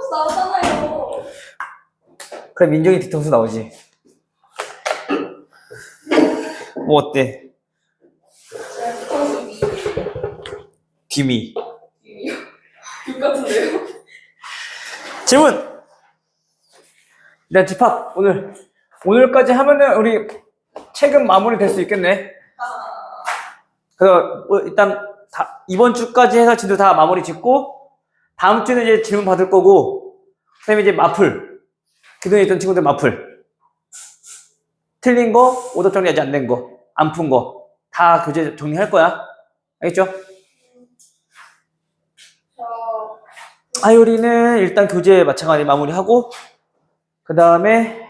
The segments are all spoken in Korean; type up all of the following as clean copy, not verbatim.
뒤통수 나오잖아요. 그래, 민정이 뒤통수 나오지. 뭐 어때? 제가 뒤통수 위. 뒤미. 위요? 육 같은데요? 질문! 일단 집합, 오늘까지 하면은 우리 책은 마무리 될 수 있겠네. 그래서 일단 이번 주까지 해서 진도 다 마무리 짓고, 다음 주는 이제 질문 받을 거고, 그 다음에 이제 마플. 그동안에 있던 친구들 마플. 틀린 거, 오답 정리 아직 안 된 거, 안 푼 거, 다 교재 정리할 거야. 알겠죠? 아유리는 일단 교재 마찬가지 마무리하고, 그 다음에,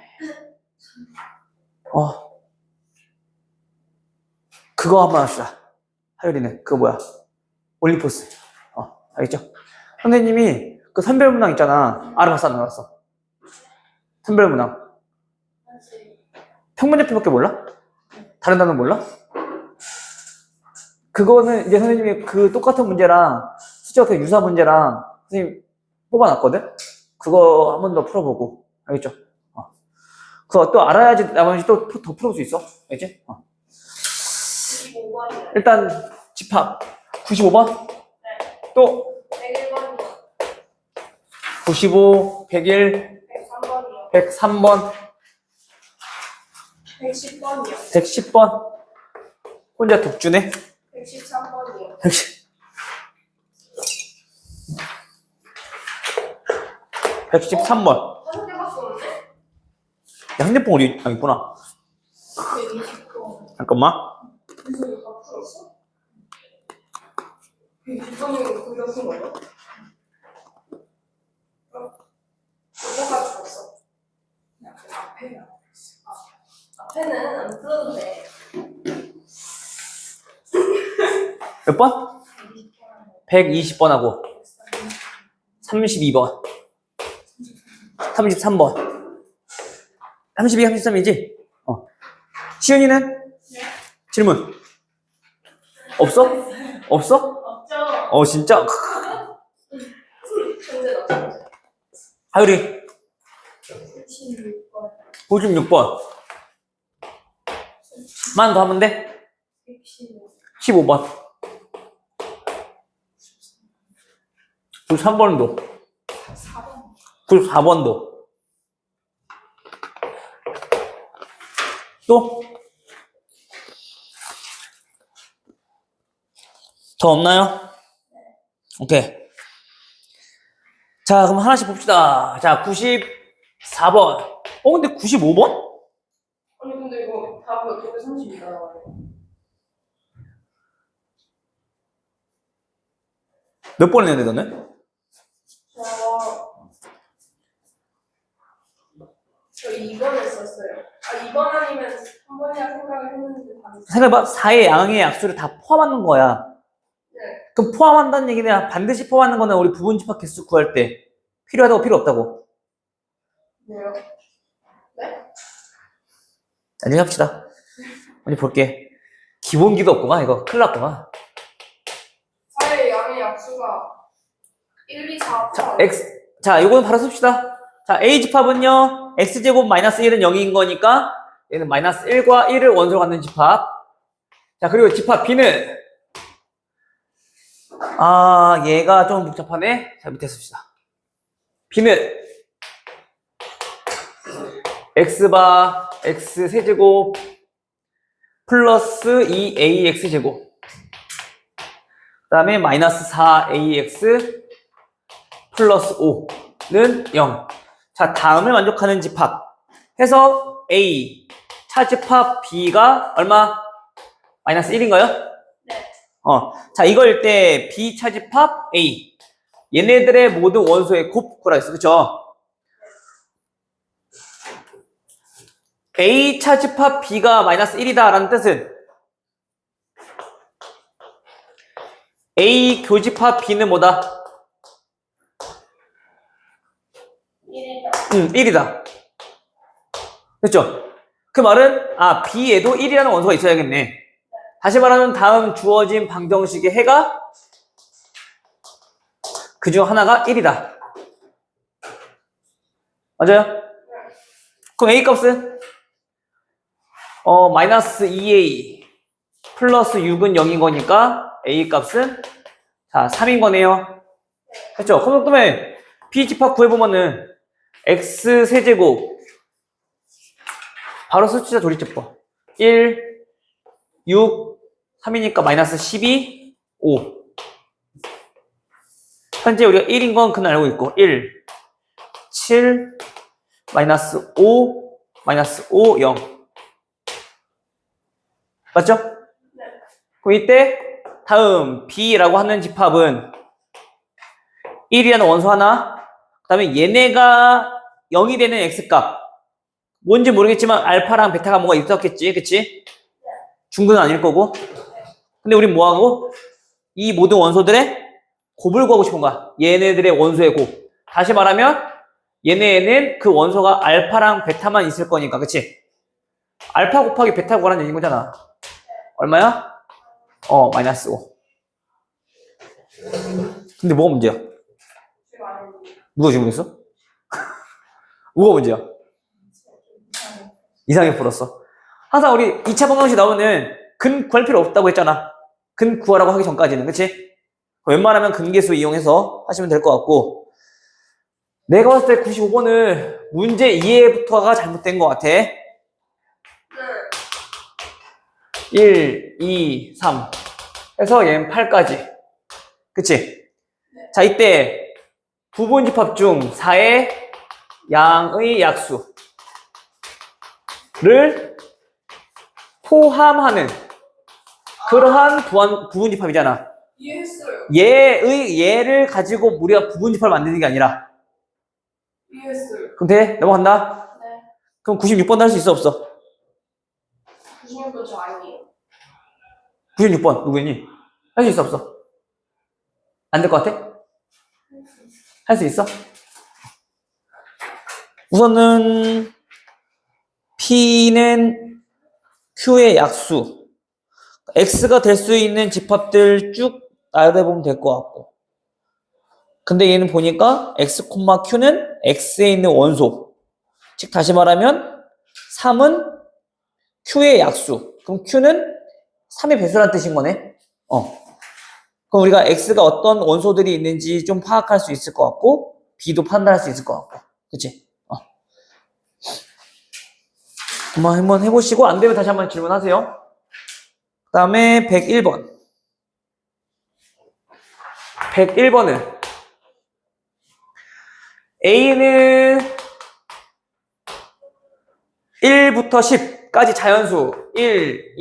그거 한번 합시다. 하율이는, 그거 뭐야? 올림포스. 알겠죠? 선생님이 그 선별문항 있잖아. 알아봤어, 안 알아봤어? 선별문항. 평문제표밖에 몰라? 다른 단어 몰라? 그거는 이제 선생님이 그 똑같은 문제랑 수적 유사 문제랑 선생님 뽑아놨거든? 그거 한 번 더 풀어보고. 알겠죠? 그거 또 알아야지 나머지 또 더 풀어볼 수 있어. 알겠지? 95번이요. 일단 집합 95번? 네. 또 101번이요. 95, 101, 103번이요. 103번, 110번이요. 110번. 혼자 독주네. 113번이요. 113번. 다섯 개 봤었는데? 야, 핸드폰 어디 있구나. 120번. 잠깐만. 그래서 이거 다 풀었어? 120번이면 거의 다푼 거야? 뭐가 죽었어? 그냥 그 앞에야. 앞에는 안 풀어도 돼. 몇 번? 120번하고 32번, 33번. 32, 33이지? 시은이는? 네. 질문. 없어? 없어? 없죠? 진짜? 현재 넣었죠? 하율이 76번. 96번. 만 더 하면 돼? 115. 15번. 93번도. 4번. 94번도. 또? 더 없나요? 오케이. 자, 그럼 하나씩 봅시다. 자, 94번. 근데 95번? 아니 근데 이거 답이 어떻게 32가 나와요? 몇 번 했는데, 너는? 저 2번 했었어요. 2번 아니면 3번이라 생각을 했는데 답이 생각해봐. 4의 양의 약수를 다 포함하는 거야. 네. 그럼 포함한다는 얘기는 반드시 포함하는 거는 우리 부분 집합 개수 구할 때 필요하다고 필요 없다고. 네요. 네? 나중에 합시다. 먼저 볼게. 기본기도 없구만, 이거. 큰일 났구만. 4의 양의 약수가 1, 2, 4, 8. 자, 이거는 바로 씁시다. 자, A 집합은요, x제곱 마이너스 1은 0인 거니까, 얘는 마이너스 1과 1을 원소로 갖는 집합. 자, 그리고 집합 B는, 얘가 좀 복잡하네. 자, 밑에 씁시다. B는, x바, x 세제곱, 플러스 2ax 제곱. 그 다음에 마이너스 4ax, 플러스 5는 0. 자, 다음을 만족하는 집합 해서 A 차집합 B가 얼마? 마이너스 1인가요? 네. 자, 이걸 때 B 차집합 A 얘네들의 모든 원소의 곱구라 했어. 그쵸? A 차집합 B가 마이너스 1이다 라는 뜻은 A 교집합 B는 뭐다? 1이다. 1이다. 됐죠? 그 말은 B에도 1이라는 원소가 있어야겠네. 다시 말하면 다음 주어진 방정식의 해가 그중 하나가 1이다. 맞아요? 그럼 A 값은 마이너스 2A 플러스 6은 0인 거니까 A 값은 자 3인 거네요. 됐죠? 그러면 B 집합 구해보면은 X 세제곱 바로 숫자 돌이켜봐. 1, 6, 3이니까 마이너스 12, 5. 현재 우리가 1인 건 그날 알고 있고 1, 7, 마이너스 5, 마이너스 5, 0. 맞죠? 네. 그럼 이때 다음 B라고 하는 집합은 1이라는 원소 하나, 그 다음에 얘네가 0이 되는 X값. 뭔지 모르겠지만 알파랑 베타가 뭔가 있었겠지, 그치? 중근은 아닐 거고. 근데 우린 뭐하고? 이 모든 원소들의 곱을 구하고 싶은 거야. 얘네들의 원소의 곱. 다시 말하면 얘네는 그 원소가 알파랑 베타만 있을 거니까, 그치? 알파 곱하기 베타 구하라는 얘기인 거잖아. 얼마야? 마이너스 5. 근데 뭐가 문제야? 지금 안 했는데. 누가 질문했어? 뭐가 문제야? 이상하게 풀었어. 항상 우리 2차 방정식 나오면 근 구할 필요 없다고 했잖아. 근 구하라고 하기 전까지는, 그치? 웬만하면 근계수 이용해서 하시면 될 것 같고, 내가 봤을 때 95번은 문제 이해부터가 잘못된 것 같아. 네. 1, 2, 3 해서 얘는 8까지. 그치? 자, 이때 부분집합 중 4의 양의 약수를 포함하는 그러한 부분집합이잖아. 이해했어요. 얘를 가지고 우리가 부분집합을 만드는 게 아니라. 이해했어요. 그럼 돼? 넘어간다? 네. 그럼 96번도 할 수 있어, 없어? 96번 저 아니에요. 96번 누구니? 할 수 있어, 없어? 안 될 것 같아? 할 수 있어? 우선은 P는 Q의 약수, X가 될 수 있는 집합들 쭉 나열해보면 될 것 같고, 근데 얘는 보니까 X, Q는 X에 있는 원소, 즉 다시 말하면 3은 Q의 약수, 그럼 Q는 3의 배수란 뜻인 거네. 그럼 우리가 X가 어떤 원소들이 있는지 좀 파악할 수 있을 것 같고, B도 판단할 수 있을 것 같고, 그치? 한번 해보시고, 안 되면 다시 한번 질문하세요. 그 다음에 101번. 101번은 A는 1부터 10까지 자연수, 1,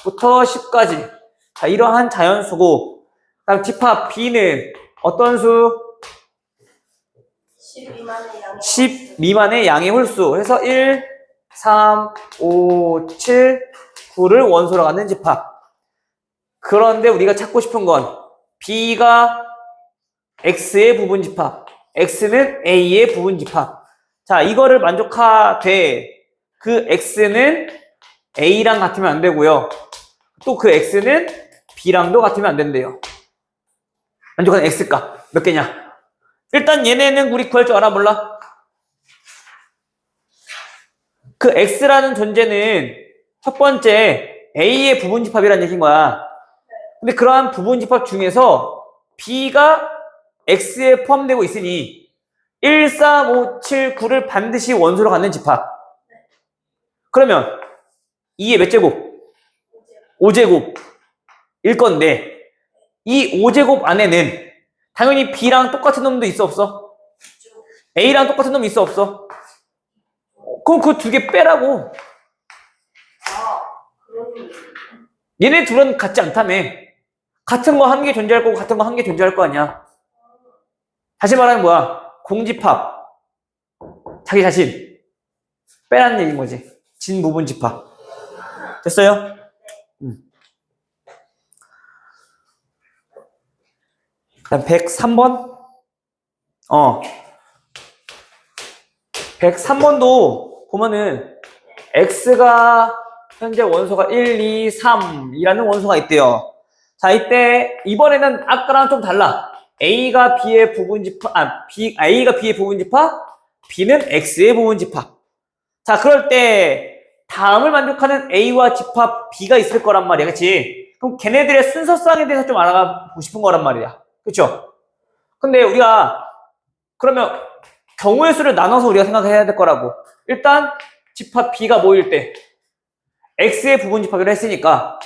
2부터 10까지. 자, 이러한 자연수고, 다음 집합 B는 어떤 수? 10 미만의 양의 10 미만의 양의 홀수. 해서 1, 3, 5, 7, 9를 원소로 갖는 집합. 그런데 우리가 찾고 싶은 건 B가 X의 부분 집합, X는 A의 부분 집합. 자, 이거를 만족하되 그 X는 A랑 같으면 안 되고요. 또 그 X는 B랑도 같으면 안 된대요. 만족하는 X값 몇 개냐? 일단 얘네는 우리 구할 줄 알아 몰라? 그 X라는 존재는 첫 번째 A의 부분집합이라는 얘기인 거야. 근데 그러한 부분집합 중에서 B가 X에 포함되고 있으니 1, 3, 5, 7, 9를 반드시 원소로 갖는 집합. 그러면 2의 몇 제곱? 5제곱일 건데 이 5제곱 안에는 당연히 B랑 똑같은 놈도 있어 없어? A랑 똑같은 놈 있어 없어? 그럼 그 두 개 빼라고. 그런 얘네 둘은 같지 않다며. 같은 거 한 개 존재할 거고 같은 거 한 개 존재할 거 아니야. 다시 말하면 뭐야? 공집합. 자기 자신. 빼라는 얘기인 거지. 진부분 집합. 됐어요? 그다음 103번. 103번도 보면은 X가 현재 원소가 1, 2, 3이라는 원소가 있대요. 자, 이때 이번에는 아까랑 좀 달라. A가 B의 부분집합, A가 B의 부분집합, B는 X의 부분 집합. 자, 그럴 때 다음을 만족하는 A와 집합 B가 있을 거란 말이야. 그치? 그럼 걔네들의 순서상에 대해서 좀 알아보고 싶은 거란 말이야. 그쵸? 근데 우리가 그러면 경우의 수를 나눠서 우리가 생각해야 될 거라고. 일단 집합 B가 뭐일 때 X의 부분 집합이라 했으니까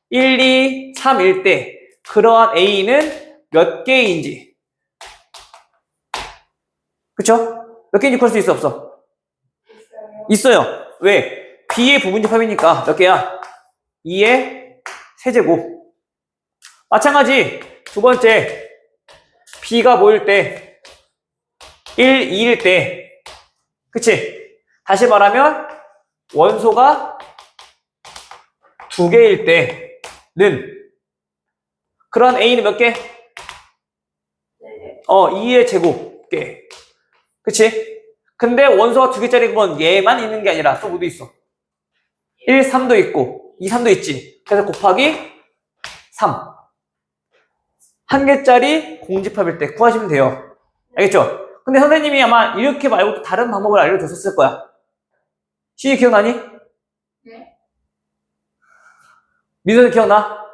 1, 2, 3일 때 그러한 A는 몇 개인지. 그쵸? 몇 개인지 구할 수 있어 없어? 있어요. 왜? B의 부분 집합이니까 몇 개야? 2의 세제곱. 마찬가지 두 번째 B가 뭐일 때 1, 2일 때 그치? 다시 말하면 원소가 2개일 때는 그런 A는 몇 개? 2의 제곱 개. 그치? 근데 원소가 2개짜리인 건 얘만 있는 게 아니라 또 뭐도 있어? 1, 3도 있고 2, 3도 있지. 그래서 곱하기 3. 한 개짜리 공집합일 때 구하시면 돼요. 알겠죠? 근데 선생님이 아마 이렇게 말고 또 다른 방법을 알려줬었을 거야. 시이 기억나니? 네. 민선이 기억나?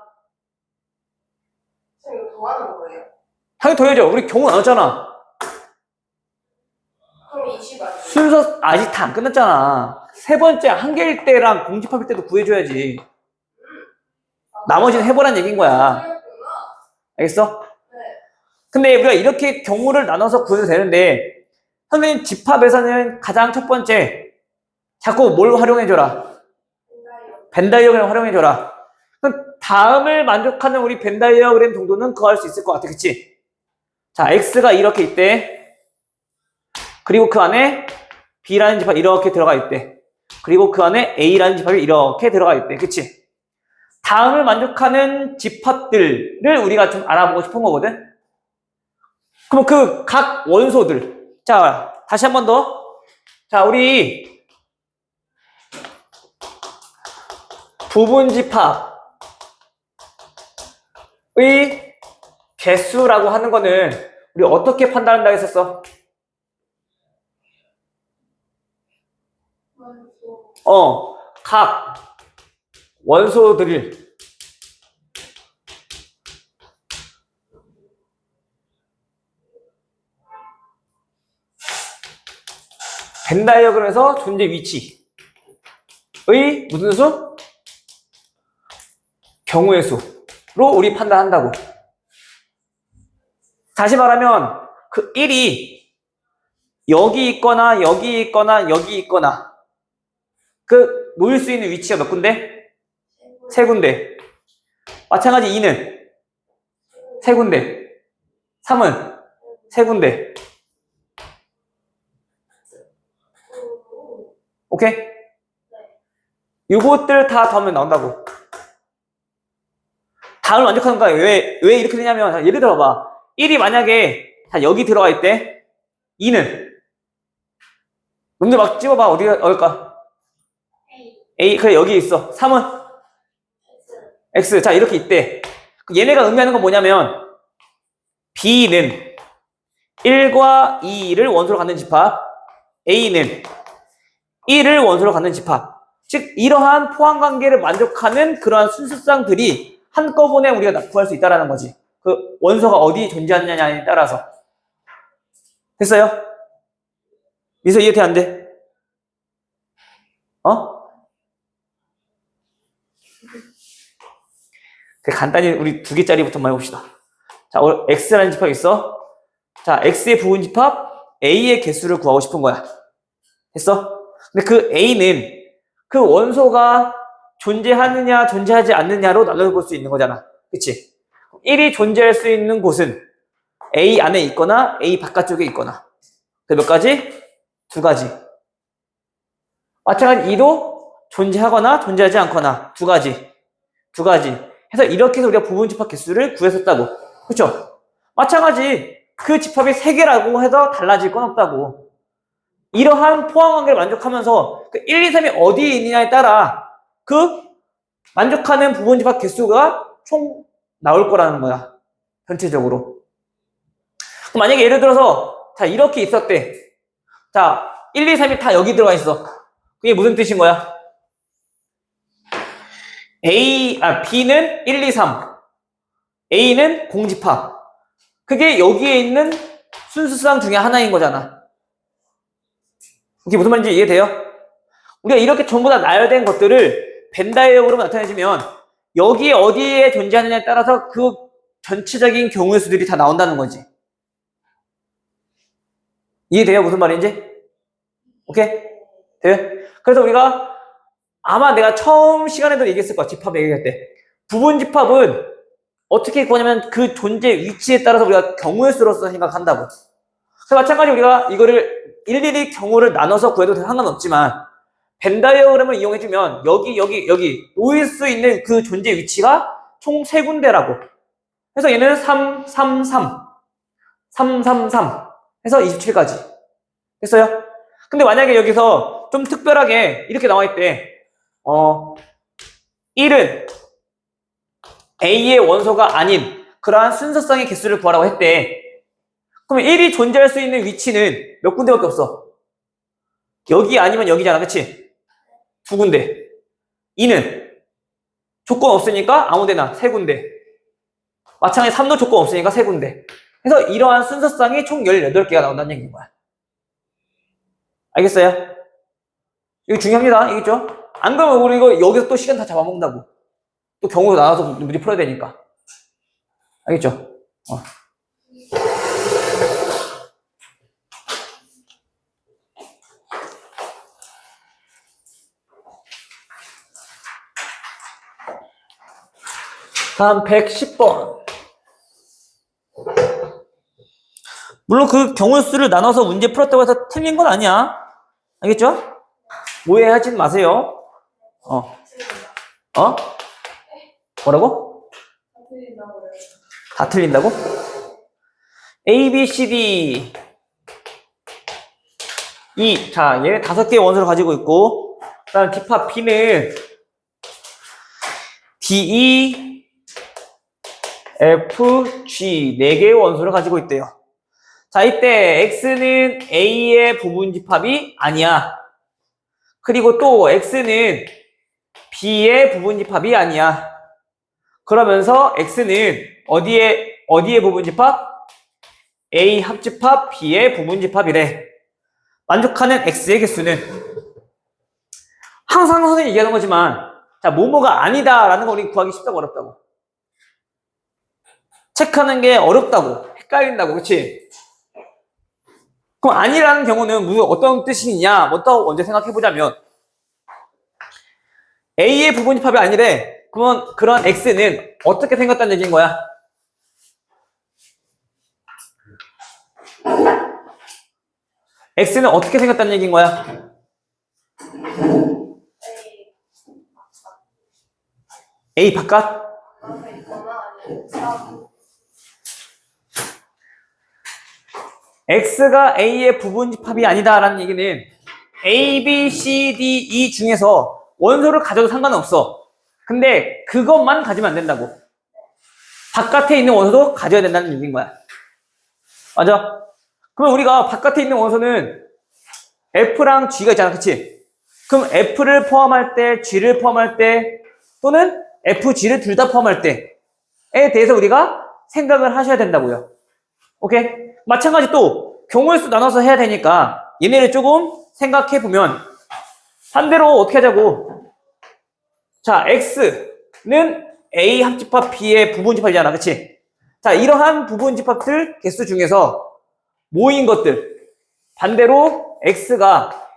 선생님 이거 더하는 거예요? 당연히 더해야죠. 우리 경우 나눴잖아. 그럼 20 아니에요? 순서 아직 다 안 끝났잖아. 세 번째 한 개일 때랑 공집합일 때도 구해줘야지. 나머지는 해보란 얘기인 거야. 그랬구나. 알겠어? 네. 근데 우리가 이렇게 경우를 나눠서 구해도 되는데 선생님 집합에서는 가장 첫 번째 자꾸 뭘 활용해줘라? 벤 다이어그램 활용해줘라. 그럼 다음을 만족하는 우리 벤 다이어그램 정도는 구할 수 있을 것 같아. 그치? 자, X가 이렇게 있대. 그리고 그 안에 B라는 집합이 이렇게 들어가 있대. 그리고 그 안에 A라는 집합이 이렇게 들어가 있대. 그치? 다음을 만족하는 집합들을 우리가 좀 알아보고 싶은 거거든? 그럼 그 각 원소들. 자, 다시 한 번 더. 자, 우리 부분 집합의 개수라고 하는 거는 우리 어떻게 판단한다고 했었어? 각 원소들을 벤 다이어그램에서 존재 위치의 무슨 수? 경우의 수로 우리 판단한다고. 다시 말하면 그 1이 여기 있거나 여기 있거나 여기 있거나 그 놓일 수 있는 위치가 몇 군데? 세 군데. 마찬가지 2는 세 군데. 3은 세 군데. 오케이? 이것들 다 더하면 나온다고. 다음을 만족하는 거야. 왜 이렇게 되냐면, 예를 들어봐. 1이 만약에 여기 들어가 있대. 2는 놈들 막 집어봐. 어딜까? A. 그래, 여기 있어. 3은 X. 자, 이렇게 있대. 얘네가 의미하는 건 뭐냐면 B는 1과 2를 원소로 갖는 집합, A는 1을 원소로 갖는 집합. 즉 이러한 포함관계를 만족하는 그러한 순수쌍들이 한꺼번에 우리가 구할 수 있다는 거지. 그 원소가 어디 존재하느냐에 따라서. 됐어요? 미소 이해돼 안 돼? 간단히 우리 2개짜리부터만 해봅시다. 자, X라는 집합이 있어. 자, X의 부분 집합 A의 개수를 구하고 싶은 거야. 됐어? 근데 그 A는 그 원소가 존재하느냐 존재하지 않느냐로 나눠볼 수 있는 거잖아. 그치? 1이 존재할 수 있는 곳은 A 안에 있거나 A 바깥쪽에 있거나. 그 몇 가지? 2가지. 마찬가지 2도 존재하거나 존재하지 않거나 2가지. 2가지. 해서 이렇게 해서 우리가 부분 집합 개수를 구했었다고. 그렇죠? 마찬가지 그 집합이 3개라고 해서 달라질 건 없다고. 이러한 포함관계를 만족하면서 그 1, 2, 3이 어디에 있느냐에 따라 그 만족하는 부분 집합 개수가 총 나올 거라는 거야. 전체적으로. 만약에 예를 들어서 자 이렇게 있었대. 자, 1, 2, 3이 다 여기 들어가 있어. 그게 무슨 뜻인 거야? B는 1, 2, 3. A는 공집합. 그게 여기에 있는 순수상 중에 하나인 거잖아. 이게 무슨 말인지 이해돼요? 우리가 이렇게 전부 다 나열된 것들을 벤 다이어그램으로 나타내주면 여기에 어디에 존재하느냐에 따라서 그 전체적인 경우의 수들이 다 나온다는 거지. 이해돼요? 무슨 말인지? 오케이? 돼요? 그래서 우리가 아마 내가 처음 시간에도 얘기했을 거야. 집합 얘기할 때. 부분 집합은 어떻게 구하냐면 그 존재 위치에 따라서 우리가 경우의 수로서 생각한다고. 그래서 마찬가지 우리가 이거를 일일이 경우를 나눠서 구해도 상관없지만 벤 다이어그램을 이용해주면 여기 놓일 수 있는 그 존재 위치가 총 3군데라고. 그래서 얘는 3, 3, 3, 3, 3, 3 해서 27까지. 됐어요? 근데 만약에 여기서 좀 특별하게 이렇게 나와 있대. 1은 A의 원소가 아닌 그러한 순서상의 개수를 구하라고 했대. 그러면 1이 존재할 수 있는 위치는 몇 군데밖에 없어? 여기 아니면 여기잖아, 그치? 2군데. 2는 조건 없으니까 아무데나 3군데. 마찬가지 3도 조건 없으니까 3군데. 그래서 이러한 순서상이 총 18개가 나온다는 얘기인 거야. 알겠어요? 이거 중요합니다. 알겠죠? 안 그러면 우리 이거 여기서 또 시간 다 잡아먹는다고. 또 경우도 나와서 문제 풀어야 되니까. 알겠죠? 다음 110번. 물론 그 경우의 수를 나눠서 문제 풀었다고 해서 틀린 건 아니야. 알겠죠? 오해하진 마세요. 뭐라고? 다 틀린다고? A, B, C, D. 자, 얘 5개의 원소를 가지고 있고, 그 다음 집합 B는 D, E, F, G 4개의 원소를 가지고 있대요. 자, 이때 X는 A의 부분 집합이 아니야. 그리고 또 X는 B의 부분 집합이 아니야. 그러면서 X는 어디의 부분 집합? A 합집합 B의 부분 집합이래. 만족하는 X의 개수는 항상 선생님이 얘기하는 거지만 자, 뭐뭐가 아니다라는 거 우리 구하기 쉽다고 어렵다고. 체크하는 게 어렵다고. 헷갈린다고. 그치? 그럼 아니라는 경우는 무슨 어떤 뜻이냐? 뭐또 먼저 생각해보자면 A의 부분 집합이 아니래. 그러면 그런 X는 어떻게 생겼다는 얘기인 거야? X는 어떻게 생겼다는 얘기인 거야? A 바깥? X가 A의 부분 집합이 아니다라는 얘기는 A, B, C, D, E 중에서 원소를 가져도 상관없어. 근데 그것만 가지면 안 된다고. 바깥에 있는 원소도 가져야 된다는 얘기인 거야. 맞아? 그러면 우리가 바깥에 있는 원소는 F랑 G가 있잖아. 그치? 그럼 F를 포함할 때, G를 포함할 때, 또는 F, G를 둘 다 포함할 때에 대해서 우리가 생각을 하셔야 된다고요. 오케이? 마찬가지 또 경우의 수 나눠서 해야 되니까 얘네를 조금 생각해 보면 반대로 어떻게 하자고. 자, X는 A 합집합 B의 부분집합이잖아. 그치? 자, 이러한 부분집합들 개수 중에서 모인 것들 반대로 X가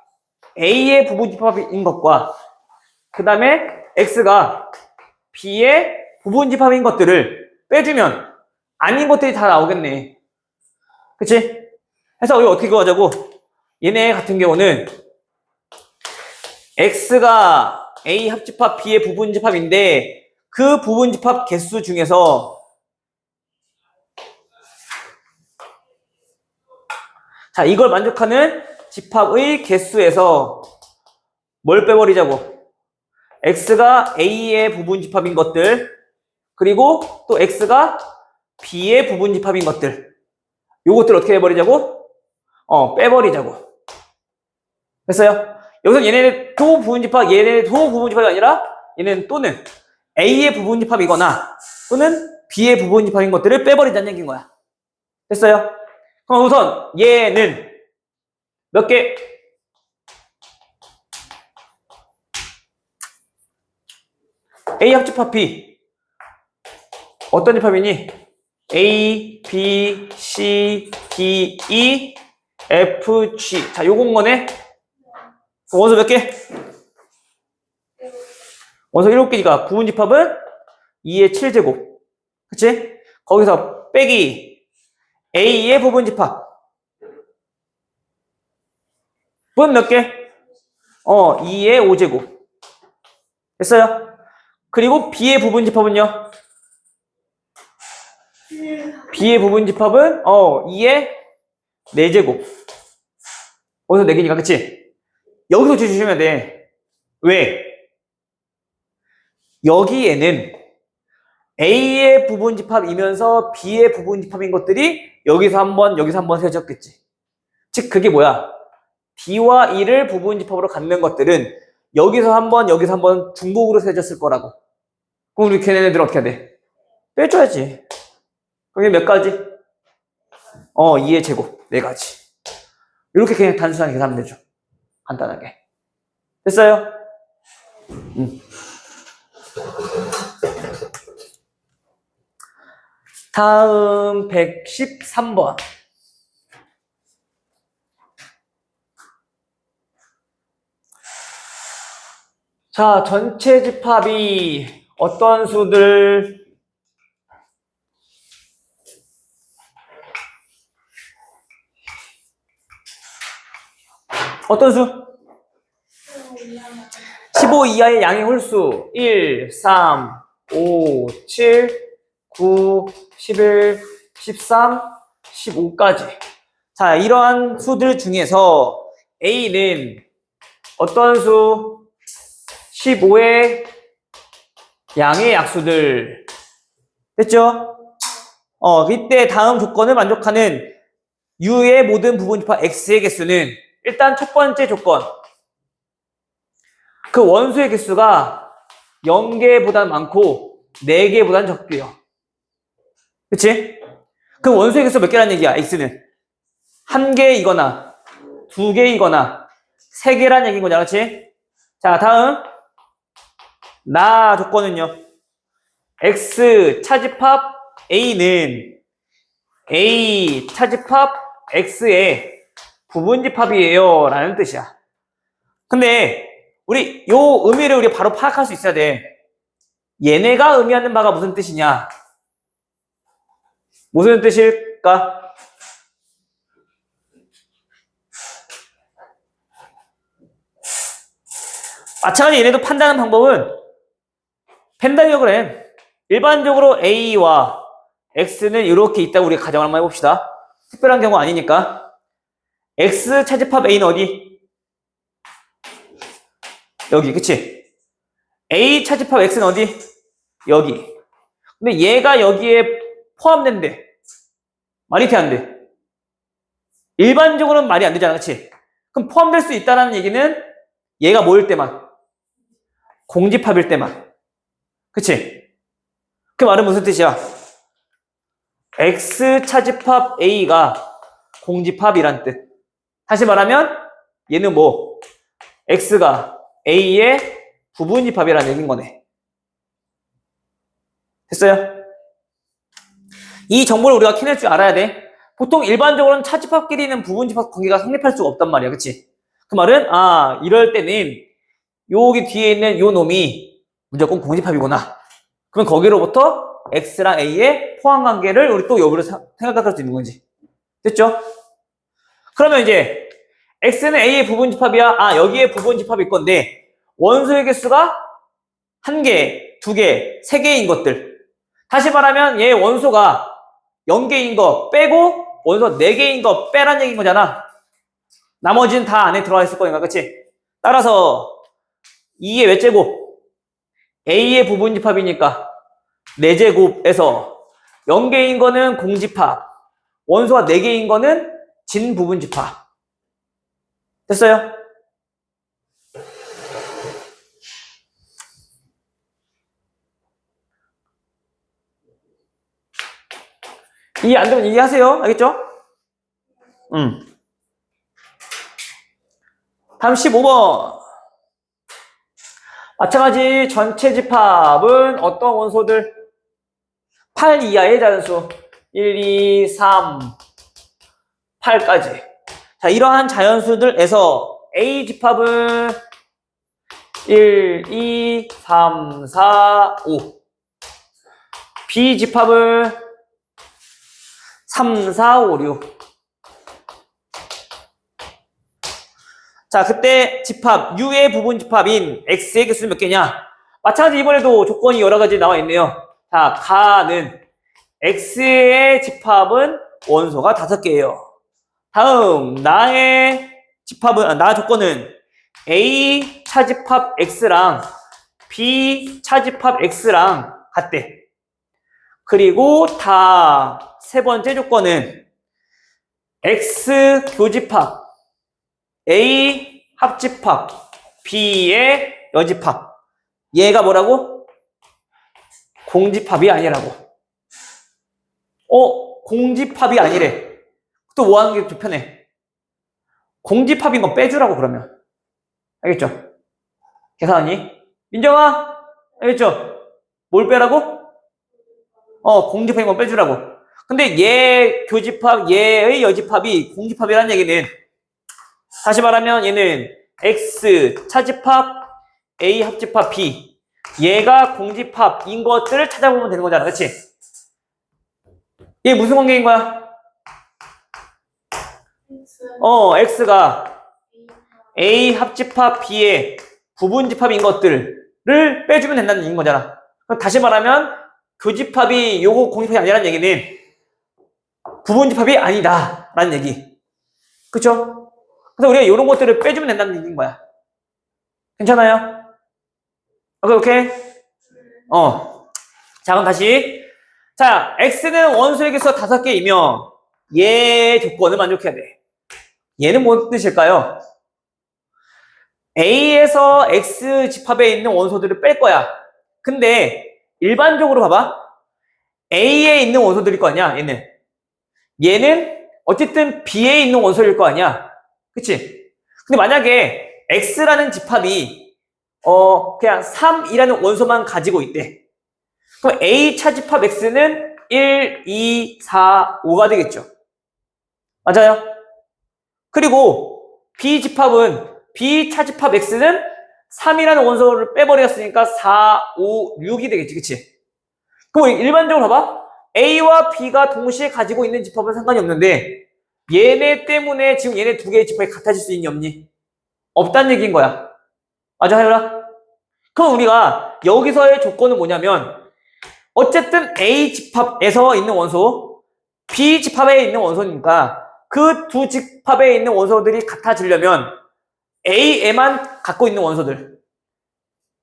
A의 부분집합인 것과 그 다음에 X가 B의 부분집합인 것들을 빼주면 아닌 것들이 다 나오겠네. 그치? 그래서 우리 어떻게 구하자고? 얘네 같은 경우는 X가 A 합집합 B의 부분집합인데 그 부분집합 개수 중에서 자, 이걸 만족하는 집합의 개수에서 뭘 빼버리자고? X가 A의 부분집합인 것들 그리고 또 X가 B의 부분집합인 것들 요것들 어떻게 해버리자고? 빼버리자고. 됐어요? 여기서 얘네는 도 부분집합, 얘네는 도 부분집합이 아니라 얘는 또는 A의 부분집합이거나 또는 B의 부분집합인 것들을 빼버리자는 얘기인 거야. 됐어요? 그럼 우선 얘는 몇 개? A 합집합 B 어떤 집합이니? A, B, C, D, E, F, G. 자, 요건 거네. 원소 몇 개? 원소 7개니까 부분집합은 2의 7제곱. 그치? 거기서 빼기 A의 부분집합. 분 몇 개? 2의 5제곱. 됐어요? 그리고 B의 부분집합은요? B의 부분집합은 2의 4제곱. 어디서 4개니까 그치? 여기서 주시면 돼. 왜? 여기에는 A의 부분집합이면서 B의 부분집합인 것들이 여기서 한 번 세졌겠지. 즉 그게 뭐야? D와 E를 부분집합으로 갖는 것들은 여기서 한 번 중복으로 세졌을 거라고. 그럼 우리 걔네들 어떻게 해야 돼? 빼줘야지. 그게 몇 가지? 2의 제곱 4가지. 이렇게 그냥 단순하게 계산하면 되죠. 간단하게. 됐어요? 다음 113번. 자, 전체 집합이 어떤 수들? 어떤 수? 15 이하의 양의 홀수 1, 3, 5, 7, 9, 11, 13, 15까지. 자, 이러한 수들 중에서 A는 어떤 수? 15의 양의 약수들. 됐죠? 이때 다음 조건을 만족하는 U의 모든 부분집합 X의 개수는 일단 첫 번째 조건. 그 원소의 개수가 0개보다 많고 4개보다 적대요. 그치? 그 원소의 개수가 몇 개라는 얘기야, X는. 1개이거나 2개이거나 3개라는 얘기인 거잖아, 그치? 자, 다음. 나 조건은요. X 차집합 A는 A 차집합 X의 부분집합이에요 라는 뜻이야. 근데 우리 요 의미를 우리 바로 파악할 수 있어야 돼. 얘네가 의미하는 바가 무슨 뜻이냐? 무슨 뜻일까? 마찬가지 얘네도 판단하는 방법은 펜다디어그램. 일반적으로 A와 X는 이렇게 있다고 우리가 가정을 한번 해봅시다. 특별한 경우 아니니까. X 차집합 A는 어디? 여기, 그치? A 차집합 X는 어디? 여기. 근데 얘가 여기에 포함된대. 말이 돼, 안 돼? 일반적으로는 말이 안 되잖아, 그치? 그럼 포함될 수 있다는 얘기는 얘가 뭐일 때만? 공집합일 때만. 그치? 그 말은 무슨 뜻이야? X 차집합 A가 공집합이란 뜻. 다시 말하면 얘는 뭐? X가 A의 부분집합이라는 얘기인 거네. 됐어요? 이 정보를 우리가 캐낼 줄 알아야 돼. 보통 일반적으로는 차집합끼리는 부분집합 관계가 성립할 수가 없단 말이야. 그치? 그 말은 이럴 때는 여기 뒤에 있는 요 놈이 무조건 공집합이구나. 그러면 거기로부터 X랑 A의 포함관계를 우리 또 여기로 생각할 수 있는 건지. 됐죠? 그러면 이제 X는 A의 부분집합이야. 여기에 부분집합일 건데 원소의 개수가 1개, 2개, 3개인 것들. 다시 말하면 얘 원소가 0개인 거 빼고 원소 4개인 거 빼란 얘기인 거잖아. 나머지는 다 안에 들어가 있을 거니까, 그치? 따라서 2의 몇 제곱? A의 부분집합이니까 4제곱에서 0개인 거는 공집합, 원소가 4개인 거는 진부분집합. 됐어요? 이해 안 되면 이해하세요. 알겠죠? 다음 15번. 마찬가지 전체 집합은 어떤 원소들? 8 이하의 자연수. 1, 2, 3, 8까지. 자, 이러한 자연수들에서 A 집합은 1, 2, 3, 4, 5. B 집합은 3, 4, 5, 6. 자, 그때 집합, U의 부분 집합인 X의 개수는 몇 개냐? 마찬가지 이번에도 조건이 여러 가지 나와 있네요. 자, 가는 X의 집합은 원소가 5개예요. 다음, 나의 집합은, 나 조건은 A 차집합 X랑 B 차집합 X랑 같대. 그리고 다 세 번째 조건은 X 교집합 A 합집합 B의 여집합. 얘가 뭐라고? 공집합이 아니라고. 공집합이 아니래. 또 뭐 하는 게 불편해? 공집합인 거 빼주라고 그러면. 알겠죠? 계산하니? 민정아? 알겠죠? 뭘 빼라고? 공집합인 거 빼주라고. 근데 얘 교집합, 얘의 여집합이 공집합이라는 얘기는 다시 말하면 얘는 X 차집합 A 합집합 B, 얘가 공집합인 것들을 찾아보면 되는 거잖아. 그치? 얘 무슨 관계인 거야? X가 A 합집합 B의 부분집합인 것들을 빼주면 된다는 얘기인 거잖아. 그럼 다시 말하면 교집합이 요거 공집합이 아니라는 얘기는 부분집합이 아니다 라는 얘기. 그쵸? 그래서 우리가 이런 것들을 빼주면 된다는 얘기인 거야. 괜찮아요? 오케이? 자, 그럼 다시. 자, X는 원소의 개수가 5개이며 얘 조건을 만족해야 돼. 얘는 뭔 뜻일까요? A에서 X 집합에 있는 원소들을 뺄 거야. 근데 일반적으로 봐봐. A에 있는 원소들일 거 아니야, 얘는 어쨌든 B에 있는 원소일 거 아니야. 그치? 근데 만약에 X라는 집합이 그냥 3이라는 원소만 가지고 있대. 그럼 A 차집합 X는 1, 2, 4, 5가 되겠죠. 맞아요? 그리고 B 집합은 B 차집합 X는 3이라는 원소를 빼버렸으니까 4, 5, 6이 되겠지. 그치? 그럼 일반적으로 봐봐. A와 B가 동시에 가지고 있는 집합은 상관이 없는데 얘네 때문에 지금 얘네 두 개의 집합이 같아질 수 있니 없니? 없다는 얘기인 거야. 맞아, 하율아? 그럼 우리가 여기서의 조건은 뭐냐면 어쨌든 A 집합에서 있는 원소, B 집합에 있는 원소니까 그 두 집합에 있는 원소들이 같아지려면 A에만 갖고 있는 원소들,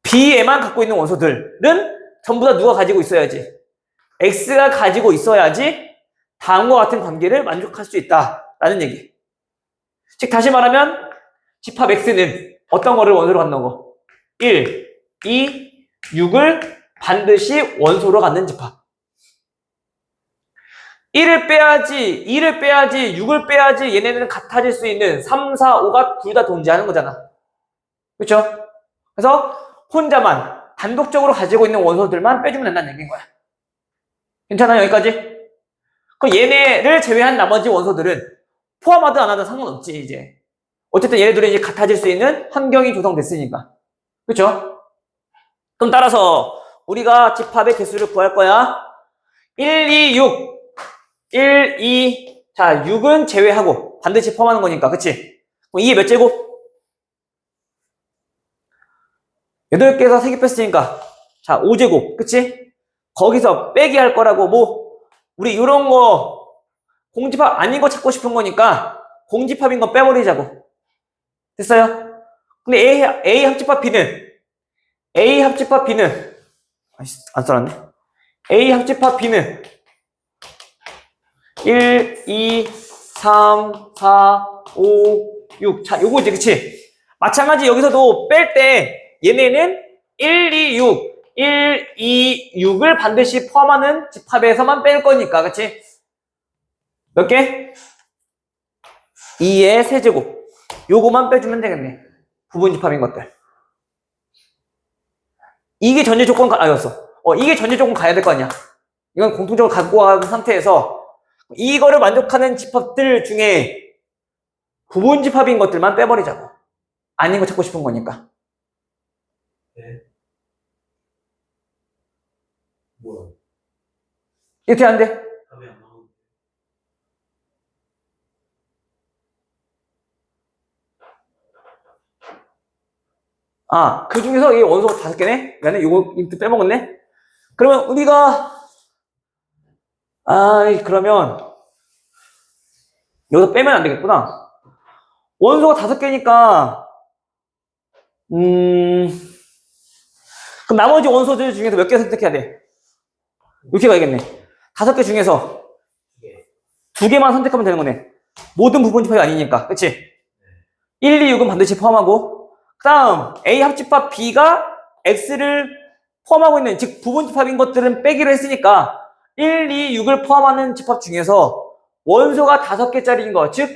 B에만 갖고 있는 원소들은 전부 다 누가 가지고 있어야지? X가 가지고 있어야지 다음과 같은 관계를 만족할 수 있다라는 얘기. 즉 다시 말하면 집합 X는 어떤 거를 원소로 갖는 거? 1, 2, 6을 반드시 원소로 갖는 집합. 1을 빼야지, 2를 빼야지, 6을 빼야지 얘네는 같아질 수 있는 3, 4, 5가 둘 다 존재하는 거잖아. 그렇죠? 그래서 혼자만 단독적으로 가지고 있는 원소들만 빼주면 된다는 얘기인 거야. 괜찮아요? 여기까지? 그럼 얘네를 제외한 나머지 원소들은 포함하든 안 하든 상관없지 이제. 어쨌든 얘네들은 이제 같아질 수 있는 환경이 조성됐으니까. 그렇죠? 그럼 따라서 우리가 집합의 개수를 구할 거야. 1, 2, 6. 1, 2. 자, 6은 제외하고 반드시 포함하는 거니까. 그치? 그럼 2의 몇 제곱? 8개에서 3개 뺐으니까. 자, 5제곱. 그치? 거기서 빼기 할 거라고 우리 이런 거 공집합 아닌 거 찾고 싶은 거니까 공집합인 거 빼버리자고. 됐어요? 근데 A 합집합 B는 안 써놨네. A 합집합 B는 1, 2, 3, 4, 5, 6. 자, 요거지, 그치? 마찬가지 여기서도 뺄 때 얘네는 1, 2, 6, 1, 2, 6을 반드시 포함하는 집합에서만 뺄 거니까, 그치? 몇 개? 2의 세제곱. 요거만 빼주면 되겠네. 부분집합인 것들. 이게 전제 조건 아니었어. 이게 전제 조건 가야 될 거 아니야. 이건 공통적으로 갖고 간 상태에서 이거를 만족하는 집합들 중에 부분집합인 것들만 빼버리자고. 아닌 거 찾고 싶은 거니까. 네. 뭐야? 이렇게 안 돼? 답이 안 나오는데. 아, 그 중에서 이 원소가 5개네? 미안해, 요거 인트 빼먹었네? 그러면 우리가, 그러면, 여기서 빼면 안 되겠구나. 원소가 5개니까, 그럼 나머지 원소들 중에서 몇 개 선택해야 돼? 이렇게 가야겠네. 5개 중에서 2개만 선택하면 되는 거네. 모든 부분집합이 아니니까, 그치? 1, 2, 6은 반드시 포함하고, 그 다음 A 합집합 B가 X를 포함하고 있는, 즉 부분집합인 것들은 빼기로 했으니까 1, 2, 6을 포함하는 집합 중에서 원소가 5개짜리인 거, 즉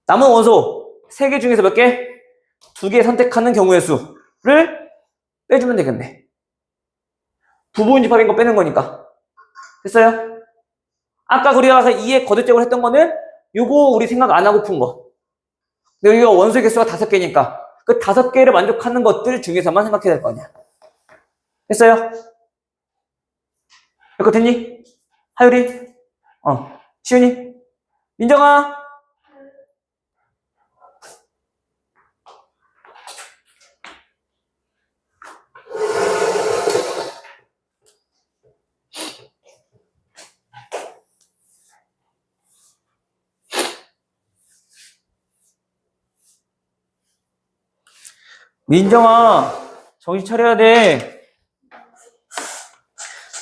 남은 원소 3개 중에서 몇 개? 2개 선택하는 경우의 수를 빼주면 되겠네. 부분집합인 거 빼는 거니까. 됐어요? 아까 우리가 가서 2의 거듭적으로 했던 거는 요거 우리 생각 안 하고 푼 거. 여기가 원소의 개수가 5개니까 그 5개를 만족하는 것들 중에서만 생각해야 될 거 아니야. 됐어요? 이거 됐니? 하율이? 시윤이? 민정아? 민정아, 정신 차려야 돼.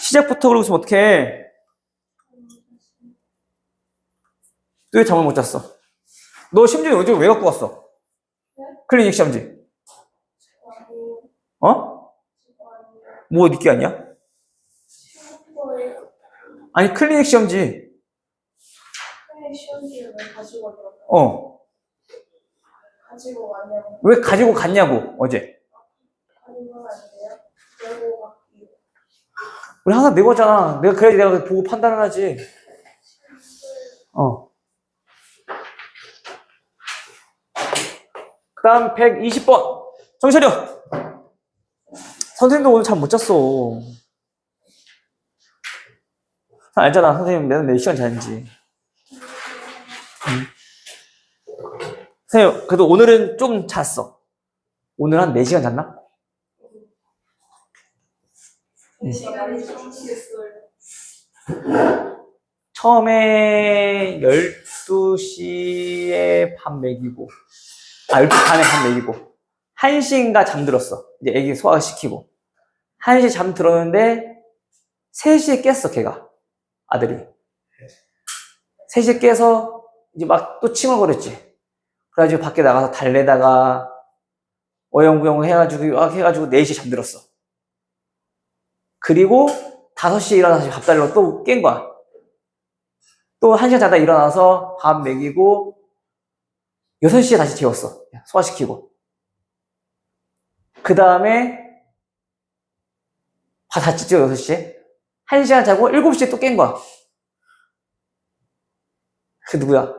시작부터 그러고 있으면 어떡해. 또 왜 잠을 못 잤어? 너 심지어 요즘 왜 갖고 왔어? 클리닉 시험지. 뭐 니께 아니야? 아니 클리닉 시험지. 클리닉 시험지를 왜 가지고 왔더라고요? 가지고 왔냐고. 왜 가지고 갔냐고 어제. 가지고 왔는데요? 내고 갔기. 우리 항상 내고 왔잖아. 내가 그래야지 내가 보고 판단을 하지. 그 다음 120번. 정신 차려. 선생님도 오늘 잠 못 잤어. 알잖아. 선생님 내가 4시간 자는지. 선생님 그래도 오늘은 좀 잤어. 오늘 한 4시간 잤나? 시간이 좀 됐어요. 처음에 12시에 밥 먹이고 12시 반에 밥 먹이고 1시인가 잠들었어. 이제 애기 소화시키고 1시에 잠들었는데 3시에 깼어. 걔가 아들이 3시에 깨서 이제 막 또 칭얼거렸지. 그래가지고 밖에 나가서 달래다가 어영부영 해가지고 4시에 잠들었어. 그리고 5시에 일어나서 밥 달라고 또 깬 거야. 또 1시간 자다 일어나서 밥 먹이고 6시에 다시 재웠어. 소화시키고. 그 다음에 밥 다 찢죠. 6시에 1시간 자고 7시에 또 깬 거야. 그 누구야?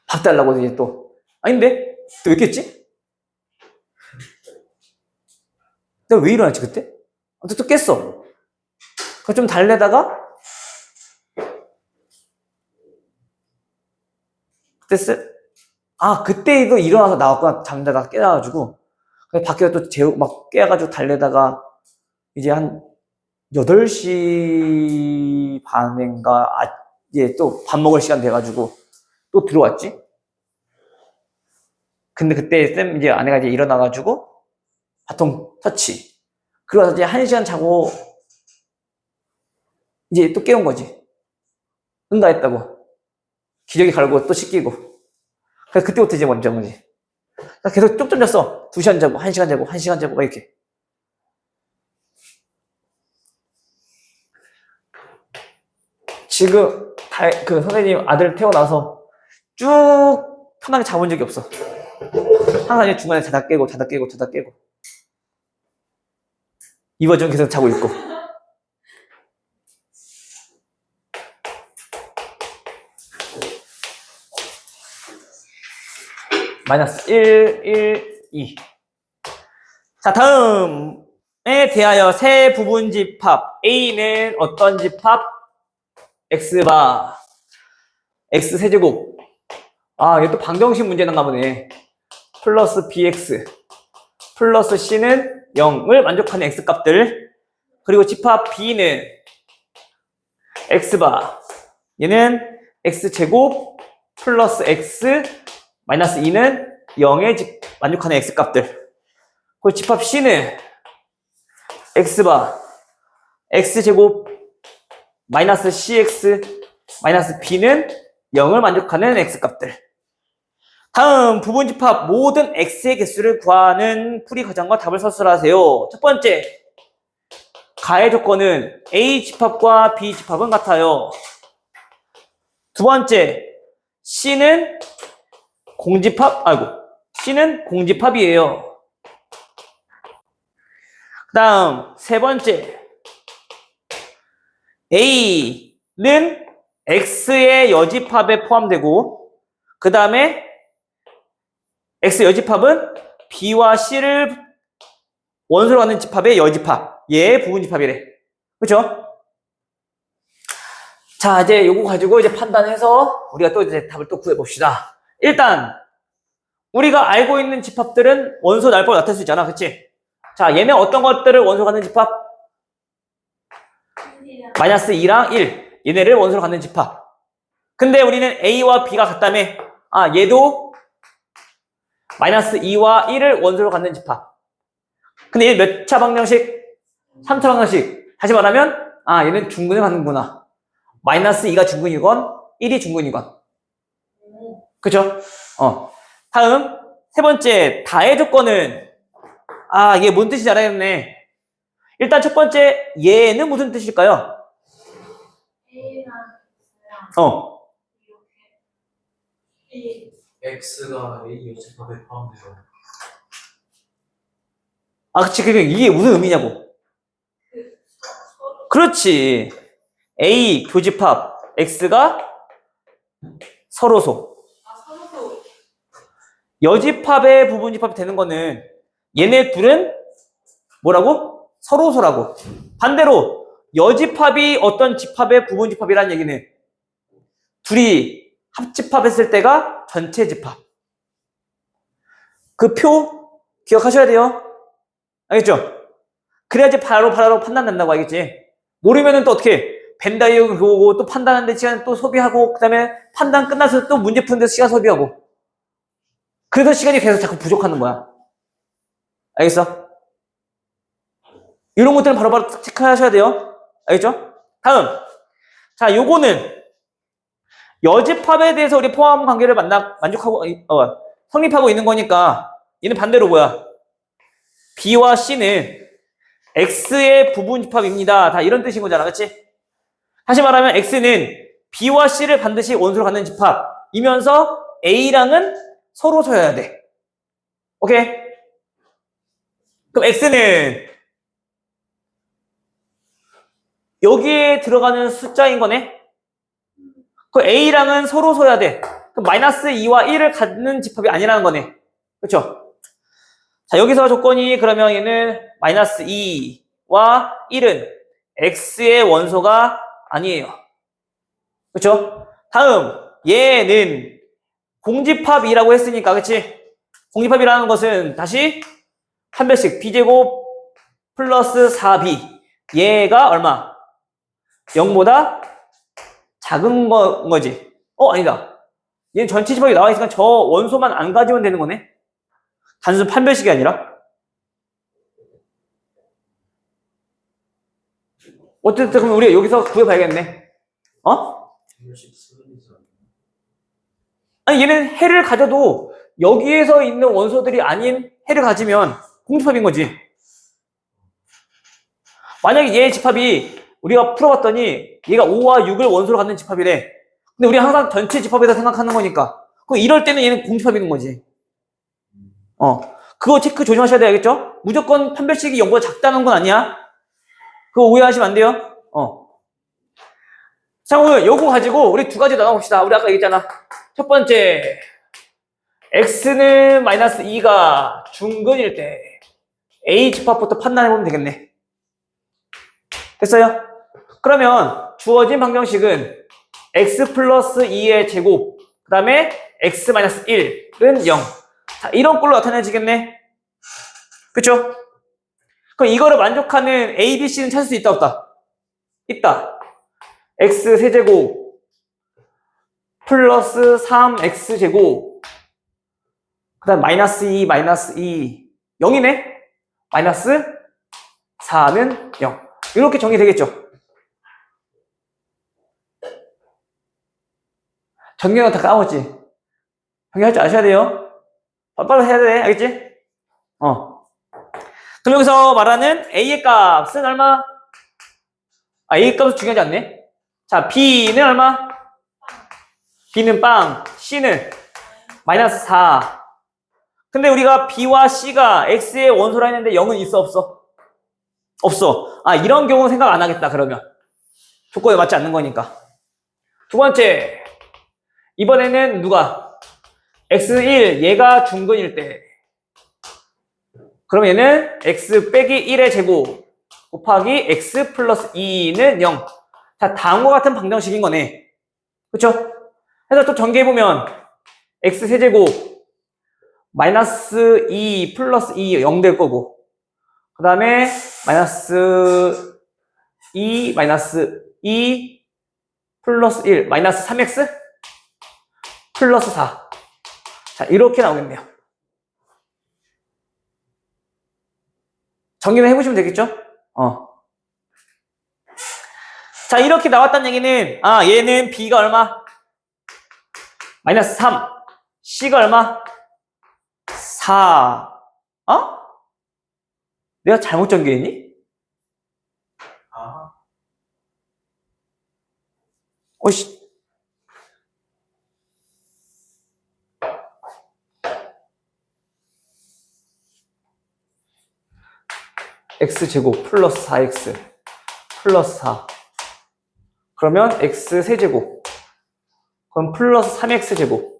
밥 달라고 이제 또. 아닌데? 또 왜 깼지? 내가 왜 일어났지 그때? 아무튼 또 깼어. 그래서 좀 달래다가 그때도 일어나서 나왔구나. 잠자다가 깨어가지고 밖에서 또 막 깨어가지고 달래다가 이제 한 8시 반인가 이제 또 밥 먹을 시간 돼가지고 또 들어왔지. 근데 그때 이제 아내가 이제 일어나가지고 바통 터치. 그러고 이제 1시간 자고 이제 또 깨운 거지. 응가했다고. 기저귀 갈고 또 씻기고. 그래서 그때부터 이제 먼저 거지. 나 계속 쪽좀 잤어. 2시간 자고, 1시간 자고, 1시간 자고, 막 이렇게. 지금 그 선생님 아들 태어나서 쭉 편하게 자본 적이 없어. 항상 이제 중간에 자다 깨고 이 버전 계속 자고 있고. 마이너스 1, 1, 2. 자, 다음에 대하여 세 부분 집합. A는 어떤 집합? X바. X 세제곱. 아, 이게 또 방정식 문제인가 보네. 플러스 BX. 플러스 C는 0을 만족하는 X 값들. 그리고 집합 B는 X바. 얘는 X제곱 플러스 X 마이너스 2는 0에 만족하는 X 값들. 그리고 집합 C는 X바, X제곱, 마이너스 CX, 마이너스 B는 0을 만족하는 X 값들. 다음 부분집합 모든 X의 개수를 구하는 풀이 과정과 답을 서술하세요. 첫 번째, 가해 조건은 A 집합과 B 집합은 같아요. 두 번째, C는 공집합이에요. 그 다음 세 번째, A는 X의 여집합에 포함되고, 그 다음에 X 여집합은 B와 C를 원소로 갖는 집합의 여집합, 얘의 부분집합이래. 그렇죠? 자, 이제 요거 가지고 이제 판단해서 우리가 또 이제 답을 또 구해봅시다. 일단 우리가 알고 있는 집합들은 원소 날법을 나타낼 수 있잖아, 그치? 자, 얘는 어떤 것들을 원소로 갖는 집합? 마이너스 2랑 1, 얘네를 원소로 갖는 집합. 근데 우리는 A와 B가 같다며, 아, 얘도 마이너스 2와 1을 원소로 갖는 집합. 근데 얘 몇 차 방정식? 3차 방정식. 다시 말하면, 아, 얘는 중근을 갖는구나. 마이너스 2가 중근이건 1이 중근이건. 그쵸? 다음 세 번째, 다의 조건은, 아, 이게 뭔 뜻인지 알아야겠네. 일단 첫 번째, 얘는 무슨 뜻일까요? A랑 X가 A 여집합에 포함돼요. 아, 그치. 이게 무슨 의미냐고. 그렇지. A 교집합, X가 서로소. 서로도 여집합의 부분집합이 되는 거는 얘네 둘은 뭐라고? 서로소라고. 반대로 여집합이 어떤 집합의 부분집합이라는 얘기는 둘이 합집합했을 때가 전체 집합. 그 표 기억하셔야 돼요. 알겠죠? 그래야지 바로 판단된다고, 알겠지? 모르면은 또 어떻게 벤다이어그 보고 또 판단하는데 시간 또 소비하고, 그 다음에 판단 끝나서 또 문제 푸는데 시간 소비하고, 그래서 시간이 계속 자꾸 부족하는 거야. 알겠어? 이런 것들은 바로바로 체크하셔야 돼요. 알겠죠? 다음, 자, 요거는 여집합에 대해서 우리 포함 관계를 만족하고 성립하고 있는 거니까, 얘는 반대로 뭐야? B와 C는 X의 부분집합입니다. 다 이런 뜻인 거잖아, 그치? 다시 말하면 X는 B와 C를 반드시 원소로 갖는 집합이면서 A랑은 서로소여야 돼. 오케이? 그럼 X는 여기에 들어가는 숫자인 거네? 그 A랑은 서로소여야 돼. 그럼 마이너스 2와 1을 갖는 집합이 아니라는 거네. 그렇죠? 자, 여기서 조건이 그러면 얘는 마이너스 2와 1은 X의 원소가 아니에요. 그렇죠? 다음, 얘는 공집합이라고 했으니까, 그치? 공집합이라는 것은 다시 한 배씩 B제곱 플러스 4B. 얘가 얼마? 0보다 작은 거지. 아니다. 얘는 전체 집합이 나와 있으니까 저 원소만 안 가지면 되는 거네. 단순 판별식이 아니라. 어쨌든 그럼 우리가 여기서 구해봐야겠네. 아니, 얘는 해를 가져도 여기에서 있는 원소들이 아닌 해를 가지면 공집합인 거지. 만약에 얘 집합이 우리가 풀어봤더니 얘가 5와 6을 원소로 갖는 집합이래. 근데 우리 항상 전체 집합에다 생각하는 거니까. 그럼 이럴 때는 얘는 공집합인 거지. 그거 체크 조심하셔야 돼, 알겠죠? 무조건 판별식이 0보다 작다는 건 아니야. 그거 오해하시면 안 돼요. 자, 오늘 요거 가지고 우리 두 가지 나눠봅시다. 우리 아까 얘기했잖아. 첫 번째, x는 마이너스 2가 중근일 때 A 집합부터 판단해보면 되겠네. 됐어요? 그러면 주어진 방정식은 x 플러스 2의 제곱, 그 다음에 x 마이너스 1은 0. 자, 이런 꼴로 나타내지겠네. 그쵸? 그럼 이거를 만족하는 A, B, C는 찾을 수 있다, 없다? 있다. x 세제곱 플러스 3x 제곱, 그 다음 마이너스 2, 마이너스 2, 0이네? 마이너스 4는 0. 이렇게 정리되겠죠? 정리는 다 까먹었지? 정리할 줄 아셔야 돼요. 빨리 해야 돼. 알겠지? 그럼 여기서 말하는 A의 값은 얼마? A의 값은 중요하지 않네. 자, B는 얼마? B는 빵, C는 마이너스 4. 근데 우리가 B와 C가 X의 원소라 했는데 0은 있어, 없어? 없어. 이런 경우는 생각 안 하겠다, 그러면. 조건에 맞지 않는 거니까. 두 번째, 이번에는 누가? x1, 얘가 중근일 때. 그럼 얘는 x 빼기 1의 제곱 곱하기 x 플러스 2는 0. 자, 다음과 같은 방정식인 거네. 그쵸? 해서 또 전개해보면 x 세제곱 마이너스 2 플러스 2 0 될 거고, 그 다음에 마이너스 2 마이너스 2 플러스 1 마이너스 3x 플러스 4. 자, 이렇게 나오겠네요. 정리를 해보시면 되겠죠? 자, 이렇게 나왔다는 얘기는, 얘는 B가 얼마? 마이너스 3. C가 얼마? 4. 내가 잘못 전개했니? 씨. x제곱 플러스 4x 플러스 4. 그러면 x 세제곱. 그럼 플러스 3x제곱.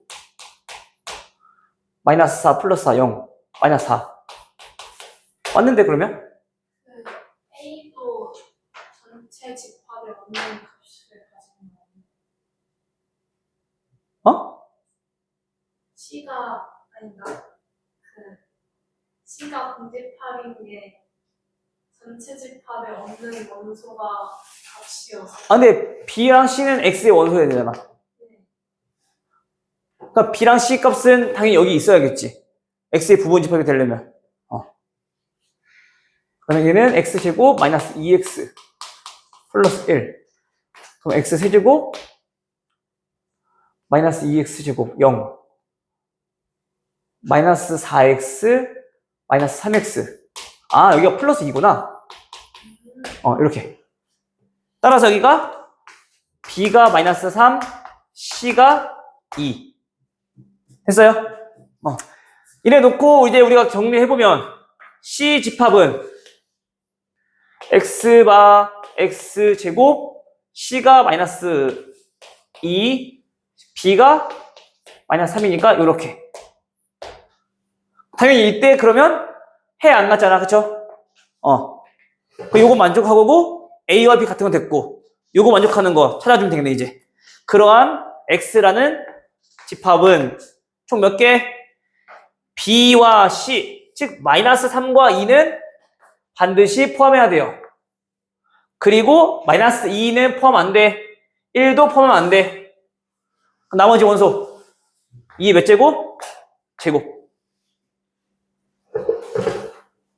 마이너스 4 플러스 4 0. 마이너스 4. 맞는데 그러면? A도 전체 집합에 없는 값을 가지고 있는 C가 아닌가? C가 공집합인 게 전체 집합에 없는 원소가 값이어서. 근데 B랑 C는 X의 원소여야 되잖아. 그러니까 B랑 C 값은 당연히 여기 있어야겠지. X의 부분 집합이 되려면. 그러면 얘는 X제곱 마이너스 2X 플러스 1. 그럼 X 세제곱 마이너스 2X제곱 0. 마이너스 4X 마이너스 3X. 여기가 플러스 2구나. 이렇게. 따라서 여기가 B가 마이너스 3, C가 2. 됐어요? 이래 놓고 이제 우리가 정리해보면 C 집합은 X바 X제곱, C가 마이너스 2, B가 마이너스 3이니까 요렇게. 당연히 이때 그러면 해 안 났잖아, 그쵸? 요거 만족하고 A와 B 같은 건 됐고, 요거 만족하는 거 찾아주면 되겠네, 이제. 그러한 X라는 집합은 총 몇 개? B와 C, 즉 마이너스 3과 2는 반드시 포함해야 돼요. 그리고 마이너스 2는 포함 안 돼. 1도 포함하면 안 돼. 나머지 원소 2의 몇 제곱? 제곱.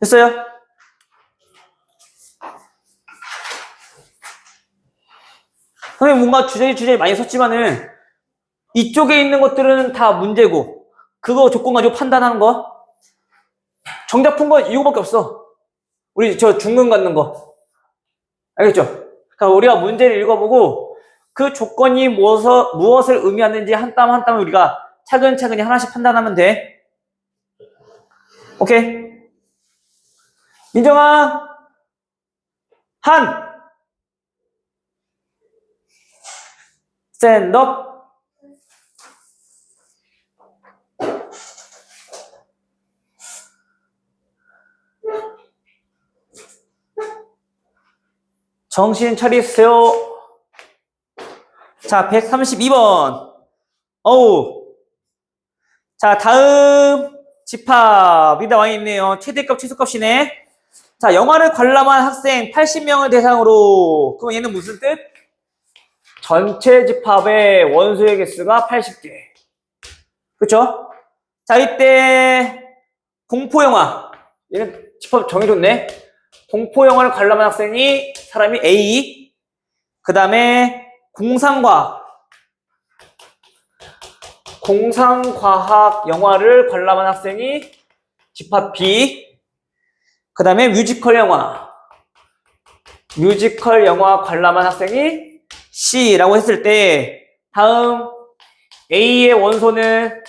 됐어요? 선생님 뭔가 주저리 많이 썼지만은 이쪽에 있는 것들은 다 문제고, 그거 조건 가지고 판단하는 거 정답 푼 거 이거밖에 없어. 우리 저 중근 갖는 거 알겠죠? 그러니까 우리가 문제를 읽어보고 그 조건이 무엇을 의미하는지 한 땀 한 땀을 우리가 차근차근히 하나씩 판단하면 돼. 오케이? 민정아, 한, 스탠드업. 정신 차리세요. 자, 132번. 어우. 자, 다음 집합이 나와 있네요. 최대값, 최소값이네. 자, 영화를 관람한 학생 80명을 대상으로. 그럼 얘는 무슨 뜻? 전체 집합의 원소의 개수가 80개. 그쵸? 자, 이때 공포영화. 얘는 집합 정해줬네. 공포영화를 관람한 학생이 사람이 A. 그 다음에 공상과학 영화를 관람한 학생이 집합 B. 그 다음에 뮤지컬 영화 관람한 학생이 C라고 했을 때 다음 A의 원소는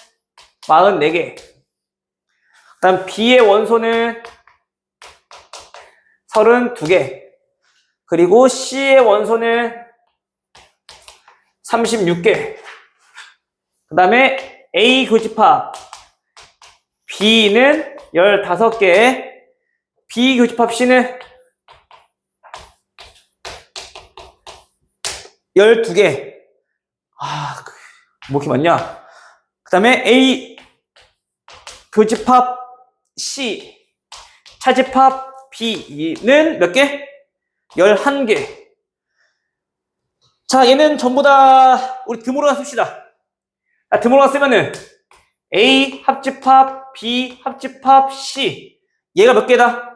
44개. 그 다음 B의 원소는 32개. 그리고 C의 원소는 36개. 그 다음에 A 교집합 B는 15개. B 교집합 C는 12개. 뭐 이렇게 많냐? 그 다음에 A 교집합 C 차집합 B는 몇 개? 11개. 자, 얘는 전부 다 우리 드모로가 씁시다. 드모로가 쓰면은 A 합집합 B 합집합 C 얘가 몇 개다?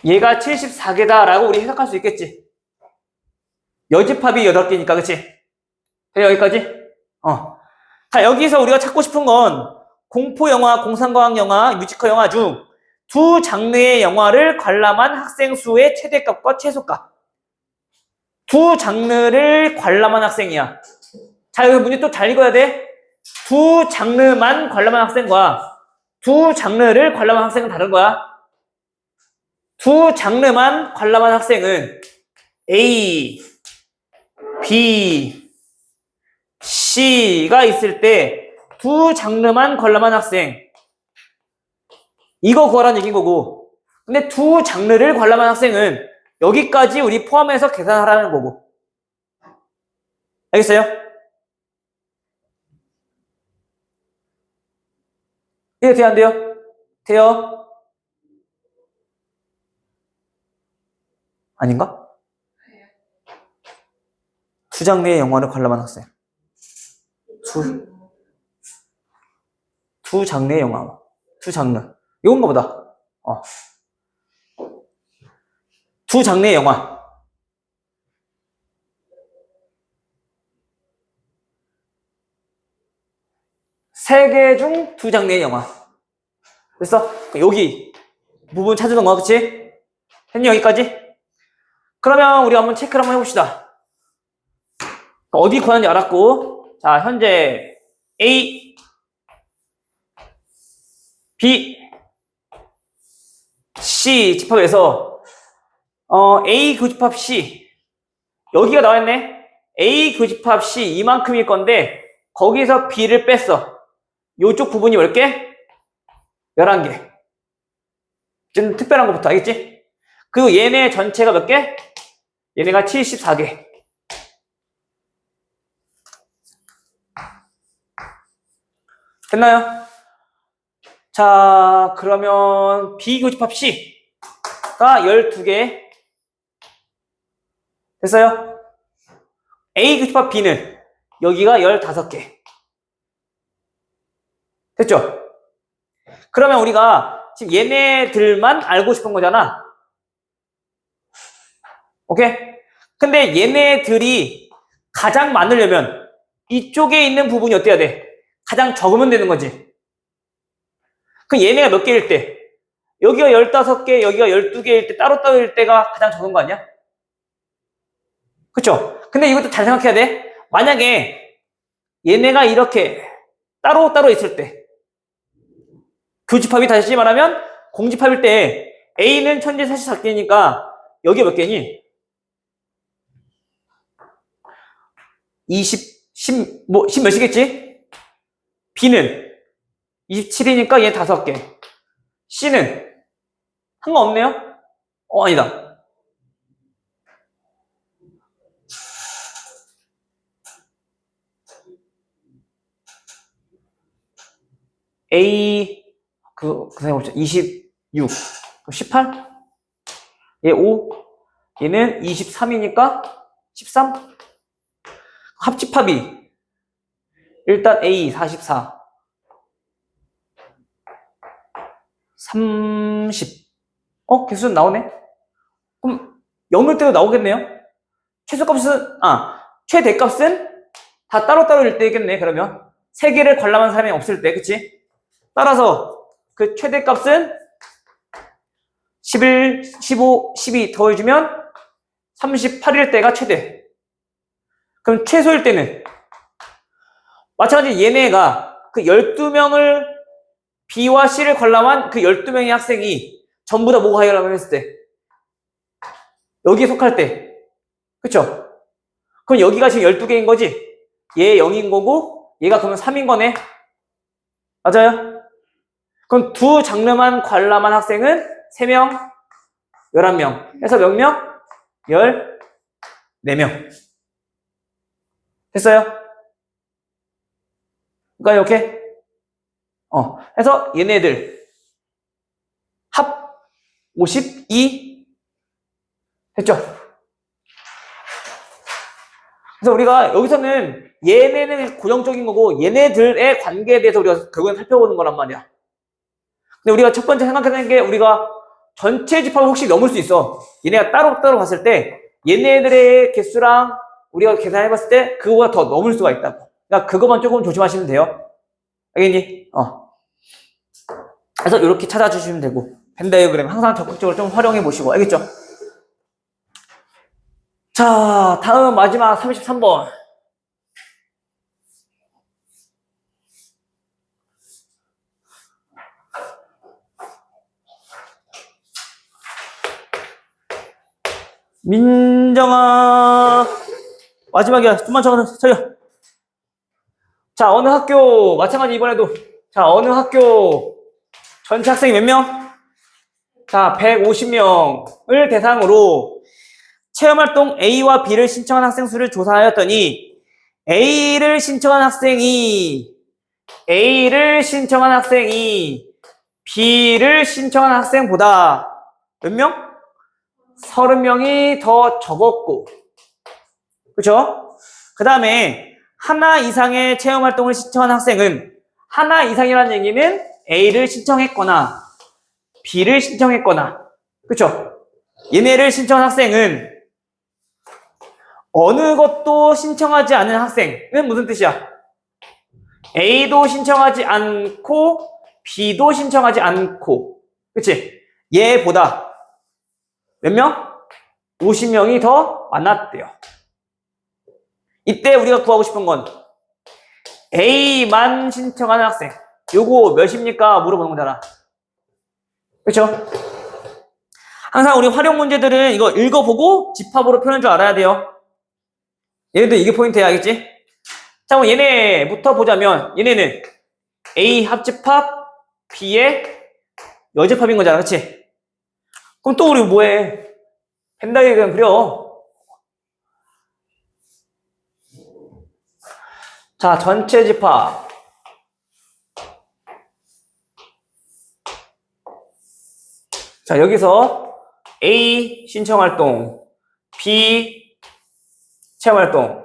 얘가 74개다 라고 우리 해석할 수 있겠지. 여집합이 8개니까 그치? 돼, 여기까지? 자, 여기서 우리가 찾고 싶은 건 공포영화, 공상과학영화, 뮤지컬 영화 중 두 장르의 영화를 관람한 학생 수의 최대값과 최소값. 두 장르를 관람한 학생이야. 자, 여기 문제 또 잘 읽어야 돼. 두 장르만 관람한 학생과 두 장르를 관람한 학생은 다른 거야. 두 장르만 관람한 학생은 A, B, C가 있을 때 두 장르만 관람한 학생 이거 구하라는 얘기인 거고, 근데 두 장르를 관람한 학생은 여기까지 우리 포함해서 계산하라는 거고. 알겠어요? 이해 돼요, 안 돼요? 돼요? 아닌가? 두 장르의 영화를 관람한 학생. 두 장르의 영화. 두 장르. 이건가 보다. 두 장르의 영화. 세 개 중 두 장르의 영화. 그래서 여기 부분 찾아둔 거야, 그치? 했니, 여기까지? 그러면 우리 한번 체크를 한번 해봅시다. 어디 구하는지 알았고, 자, 현재 A, B, C 집합에서 A 교집합 C 여기가 나와있네. A 교집합 C 이만큼일 건데 거기서 B를 뺐어. 요쪽 부분이 몇 개? 11개. 좀 특별한 것부터 알겠지? 그리고 얘네 전체가 몇 개? 얘네가 74개. 됐나요? 자, 그러면 B 교집합 C가 12개. 됐어요? A 교집합 B는 여기가 15개. 됐죠? 그러면 우리가 지금 얘네들만 알고 싶은 거잖아. 오케이? 근데 얘네들이 가장 많으려면 이쪽에 있는 부분이 어때야 돼? 가장 적으면 되는 거지. 그럼 얘네가 몇 개일 때? 여기가 15개, 여기가 12개일 때, 따로따로일 때가 가장 적은 거 아니야? 그쵸? 근데 이것도 잘 생각해야 돼. 만약에 얘네가 이렇게 따로따로 있을 때, 교집합이 다시 말하면 공집합일 때 A는 천지 44개니까 여기 몇 개니? 10 몇이겠지? B는 27이니까 얘 5개. C는 상관없네요? 아니다. A, 생각해보자. 26. 18? 얘 5. 얘는 23이니까 13? 합집합이 일단 A 44. 30. 개수는 나오네? 그럼 0일 때도 나오겠네요? 최대값은 다 따로따로일 때겠네, 그러면. 3개를 관람한 사람이 없을 때, 그치? 따라서 그 최대값은 11, 15, 12 더해주면 38일 때가 최대. 그럼 최소일 때는 마찬가지 얘네가 그 12명을 B와 C를 관람한 그 12명의 학생이 전부 다 뭐가 해결하면 했을 때 여기에 속할 때 그쵸? 그럼 여기가 지금 12개인 거지? 얘 0인 거고 얘가 그러면 3인 거네. 맞아요? 그럼 두 장르만 관람한 학생은 3명, 11명 해서 몇 명? 14명. 됐어요? 그러니까 이렇게 해서 얘네들 합 52 됐죠? 그래서 우리가 여기서는 얘네는 고정적인 거고 얘네들의 관계에 대해서 우리가 결국엔 살펴보는 거란 말이야. 근데 우리가 첫 번째 생각해야 게 우리가 전체 집합을 혹시 넘을 수 있어. 얘네가 따로따로 봤을 때 얘네들의 개수랑 우리가 계산해봤을 때 그거보다 더 넘을 수가 있다고. 그러니까 그것만 조금 조심하시면 돼요. 알겠니? 그래서 이렇게 찾아주시면 되고 벤 다이어그램 항상 적극적으로 좀 활용해 보시고 알겠죠? 자, 다음 마지막 33번. 민정아 마지막이야. 좀만 쳐요. 자, 어느 학교 마찬가지 이번에도 자, 어느 학교 전체 학생이 몇 명? 자, 150명을 대상으로 체험활동 A와 B를 신청한 학생 수를 조사하였더니 A를 신청한 학생이 B를 신청한 학생보다 몇 명? 30명이 더 적었고 그렇죠? 그 다음에 하나 이상의 체험활동을 신청한 학생은 하나 이상이라는 얘기는 A를 신청했거나 B를 신청했거나 그렇죠? 얘네를 신청한 학생은 어느 것도 신청하지 않은 학생은 무슨 뜻이야? A도 신청하지 않고 B도 신청하지 않고 그치? 얘보다 몇 명? 50명이 더 많았대요. 이때 우리가 구하고 싶은 건 A만 신청하는 학생 요거 몇입니까? 물어보는 거잖아. 그쵸? 항상 우리 활용 문제들은 이거 읽어보고 집합으로 표현할 줄 알아야 돼요. 얘네들 이게 포인트야, 알겠지? 자, 그럼 얘네부터 보자면 얘네는 A 합집합, B의 여집합인 거잖아, 그치? 그럼 또 우리 뭐해? 벤 다이어그램 그려. 자, 전체 집합. 자, 여기서 A 신청활동, B 체험활동.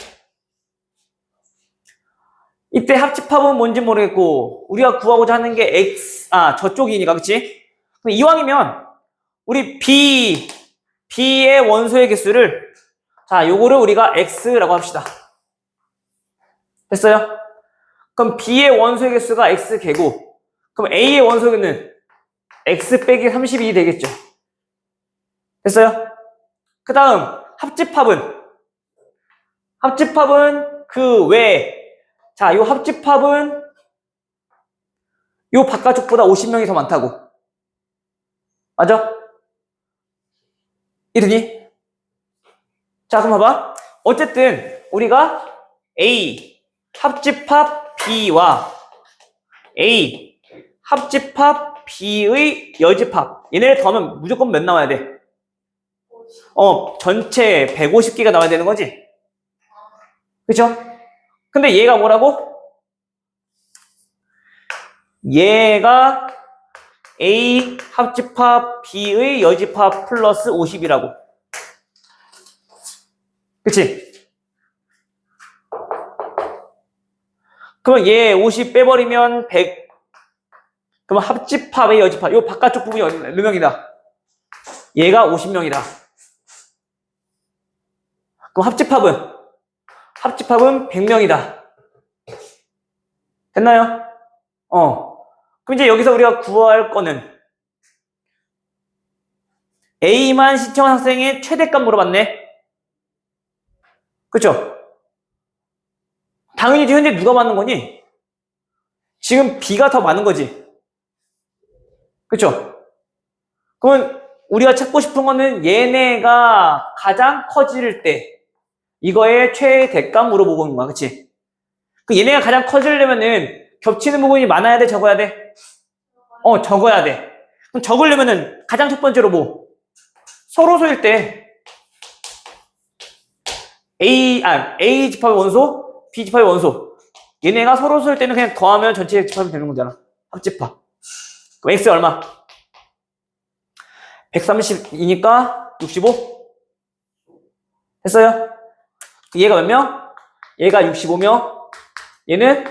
이때 합집합은 뭔지 모르겠고 우리가 구하고자 하는 게 X, 저쪽이니까 그치? 그럼 이왕이면 우리 B의 원소의 개수를 자, 요거를 우리가 X라고 합시다. 됐어요? 그럼 B의 원소의 개수가 X개고 그럼 A의 원소는 X 빼기 32 되겠죠. 됐어요? 그 다음 합집합은 합집합은 그 외. 자, 요 합집합은 요 바깥쪽보다 50명이 더 많다고. 맞아? 이해되니? 자, 그럼 봐봐. 어쨌든 우리가 A 합집합 B와 A 합집합 B의 여집합 얘네를 더하면 무조건 몇 나와야 돼? 전체 150개가 나와야 되는 거지? 그쵸? 근데 얘가 뭐라고? 얘가 A 합집합 B의 여집합 플러스 50이라고. 그치? 그러면 얘 50 빼버리면 100. 그러면 합집합의 여집합. 요 바깥쪽 부분이 몇 명이다? 얘가 50명이다. 그럼 합집합은 100명이다. 됐나요? 그럼 이제 여기서 우리가 구할 거는 A만 신청한 학생의 최대값 물어봤네. 그쵸? 당연히 현재 누가 많은 거니? 지금 B가 더 많은 거지. 그쵸? 그러면 우리가 찾고 싶은 거는 얘네가 가장 커질 때 이거의 최대값 물어보고 있는 거야. 그치? 그 얘네가 가장 커지려면은 겹치는 부분이 많아야 돼? 적어야 돼? 적어야 돼. 그럼 적으려면은 가장 첫 번째로 뭐? 서로소일 때 A 집합의 원소, B 집합의 원소. 얘네가 서로소일 때는 그냥 더하면 전체 집합이 되는 거잖아. 합집합. 그럼 X 얼마? 132니까 65? 됐어요? 얘가 몇 명? 얘가 65명. 얘는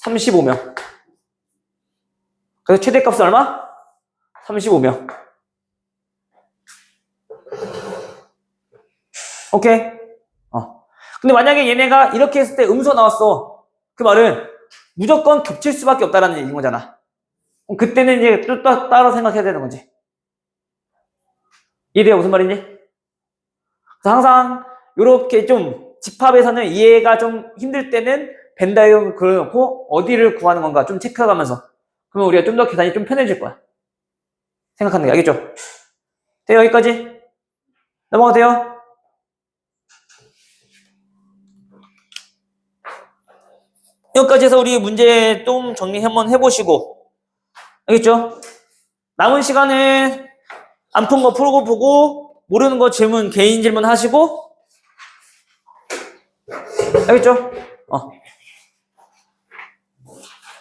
35명. 그래서 최대값은 얼마? 35명. 오케이? 근데 만약에 얘네가 이렇게 했을 때 음수가 나왔어. 그 말은 무조건 겹칠 수밖에 없다라는 얘기인 거잖아. 그럼 그때는 이제 또 따로 생각해야 되는 거지. 이해돼요? 무슨 말인지? 그래서 항상 이렇게 좀 집합에서는 이해가 좀 힘들 때는 벤 다이어그램을 그려놓고 어디를 구하는 건가 좀 체크해가면서 그러면 우리가 좀 더 계산이 좀 편해질 거야. 생각하는 게 알겠죠? 네, 여기까지 넘어가도 돼요? 여기까지 해서 우리 문제 좀 정리 한번 해보시고 알겠죠? 남은 시간은 안 푼 거 풀고 보고 모르는 거 개인 질문 하시고 알겠죠?